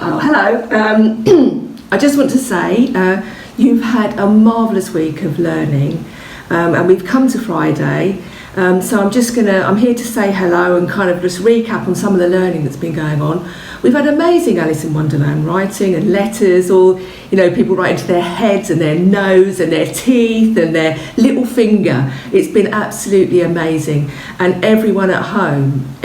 Hello. I just want to say you've had a marvellous week of learning, and we've come to Friday. So I'm here to say hello and kind of just recap on some of the learning that's been going on. We've had amazing Alice in Wonderland writing and letters, all, people writing to their heads and their nose and their teeth and their little finger. It's been absolutely amazing. And everyone at home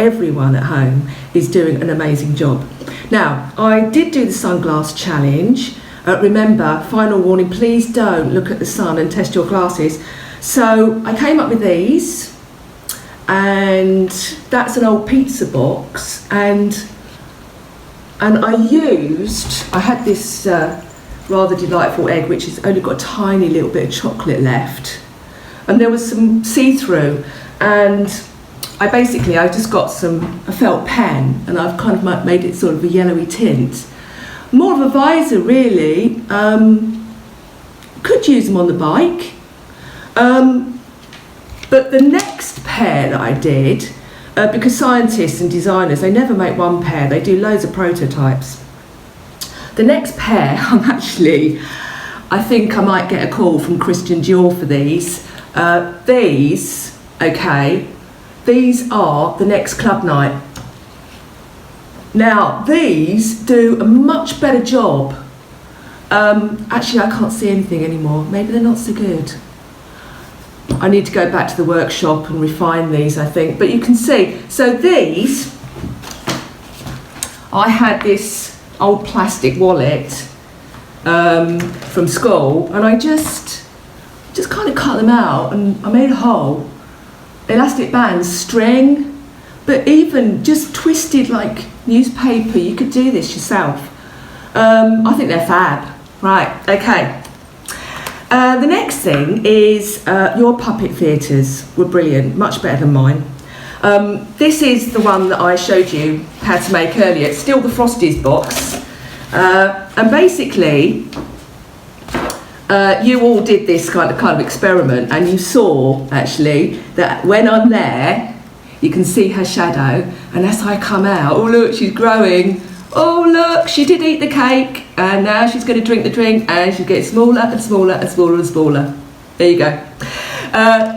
is doing an amazing job. Now, I did do the sunglass challenge. Remember, final warning, please don't look at the sun and test your glasses. So I came up with these, and that's an old pizza box, and I had this rather delightful egg which has only got a tiny little bit of chocolate left, and there was some see-through, and I just got a felt pen, and I've kind of made it sort of a yellowy tint. More of a visor really. Could use them on the bike. But the next pair that I did, because scientists and designers, they never make one pair, they do loads of prototypes. The next pair, I think I might get a call from Christian Dior for these. These are the next club night. Now, these do a much better job. I can't see anything anymore. Maybe they're not so good. I need to go back to the workshop and refine these, I think. But you can see, so these, I had this old plastic wallet from school, and I just kind of cut them out, and I made a hole. Elastic bands, string, but even just twisted like newspaper, you could do this yourself. I think they're fab. Right, okay. The next thing is your puppet theatres were brilliant, much better than mine. This is the one that I showed you how to make earlier. It's still the Frosties box. And basically, you all did this kind of experiment, and you saw, actually, that when I'm there, you can see her shadow, and as I come out, oh look, she's growing. Oh look, she did eat the cake, and now she's going to drink the drink, and she's getting smaller and smaller and smaller and smaller. There you go.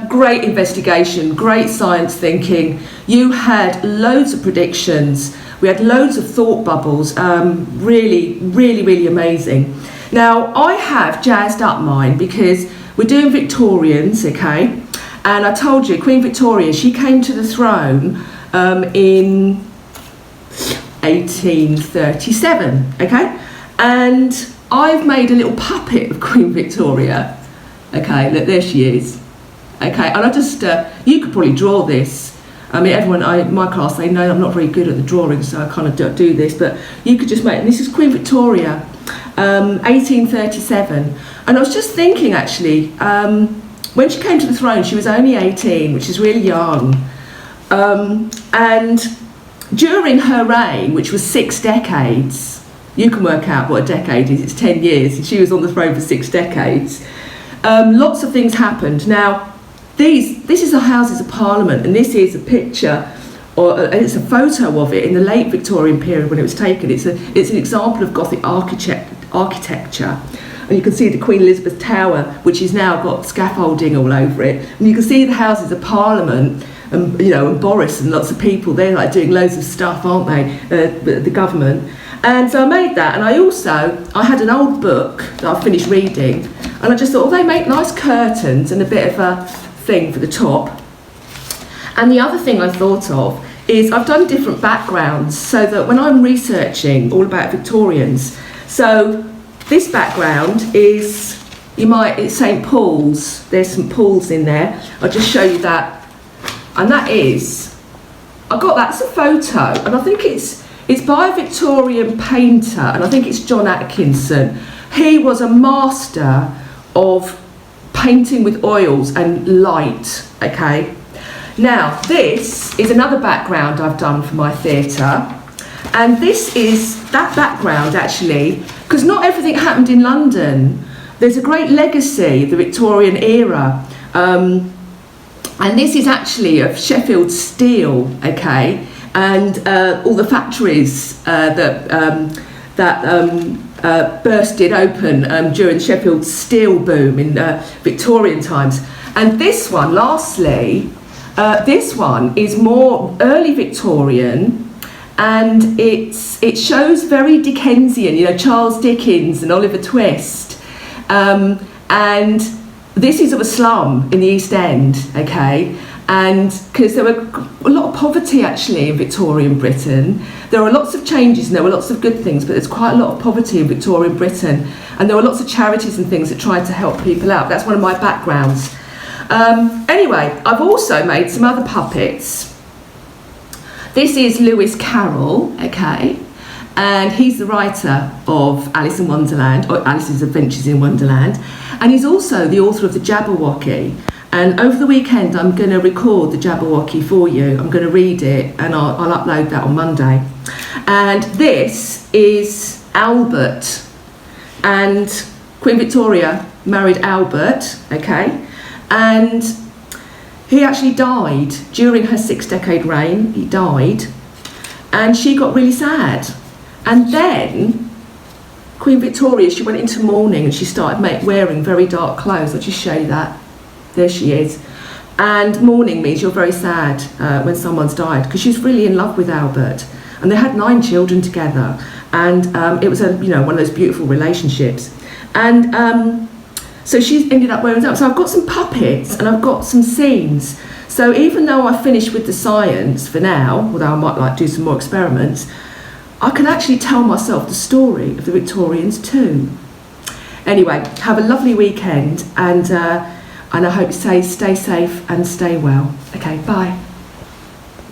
Great investigation, great science thinking. You had loads of predictions. We had loads of thought bubbles. Really, really, really amazing. Now, I have jazzed up mine because we're doing Victorians, okay? And I told you, Queen Victoria, she came to the throne in 1837, okay? And I've made a little puppet of Queen Victoria. Okay, look, there she is. Okay, and I just, you could probably draw this. I mean, everyone in my class, they know I'm not very good at the drawing, so I kind of do this, but you could just make, and this is Queen Victoria, 1837. And I was just thinking, actually, when she came to the throne, she was only 18, which is really young. And during her reign, which was 6 decades, you can work out what a decade is, it's 10 years, and she was on the throne for 6 decades. Lots of things happened. Now, this is the Houses of Parliament, and this is a picture, or it's a photo of it in the late Victorian period when it was taken. It's an example of Gothic architecture. And you can see the Queen Elizabeth Tower, which has now got scaffolding all over it. And you can see the Houses of Parliament, and and Boris and lots of people. They're like doing loads of stuff, aren't they? The government. And so I made that, and I had an old book that I finished reading, and I just thought, they make nice curtains and a bit of a thing for the top. And the other thing I thought of is I've done different backgrounds so that when I'm researching all about Victorians, so this background is, it's St Paul's. There's St Paul's in there. I'll just show you that. And that's a photo, and I think it's by a Victorian painter, and I think it's John Atkinson. He was a master of painting with oils and light, okay? Now, this is another background I've done for my theatre, and this is that background, actually, because not everything happened in London. There's a great legacy of the Victorian era, and this is actually of Sheffield Steel, okay? And all the factories that that bursted open during Sheffield's steel boom in Victorian times. And this one, lastly, this one is more early Victorian, and it shows very Dickensian, you know, Charles Dickens and Oliver Twist. And this is of a slum in the East End, okay? And because there were a lot of poverty actually in Victorian Britain. There were lots of changes and there were lots of good things, but there's quite a lot of poverty in Victorian Britain. And there were lots of charities and things that tried to help people out. That's one of my backgrounds. Anyway, I've also made some other puppets. This is Lewis Carroll, okay? And he's the writer of Alice in Wonderland, or Alice's Adventures in Wonderland. And he's also the author of the Jabberwocky. And over the weekend, I'm going to record the Jabberwocky for you. I'm going to read it and I'll upload that on Monday. And this is Albert. And Queen Victoria married Albert, okay? And he actually died during her 6-decade reign. He died. And she got really sad. And then Queen Victoria, she went into mourning and she started wearing very dark clothes. I'll just show you that. There she is. And mourning means you're very sad when someone's died, because she's really in love with Albert. And they had 9 children together. And it was one of those beautiful relationships. And so she ended up wearing that. So I've got some puppets and I've got some scenes. So even though I finished with the science for now, although I might like do some more experiments, I can actually tell myself the story of the Victorians too. Anyway, have a lovely weekend, and I hope you stay safe and stay well. Okay, bye.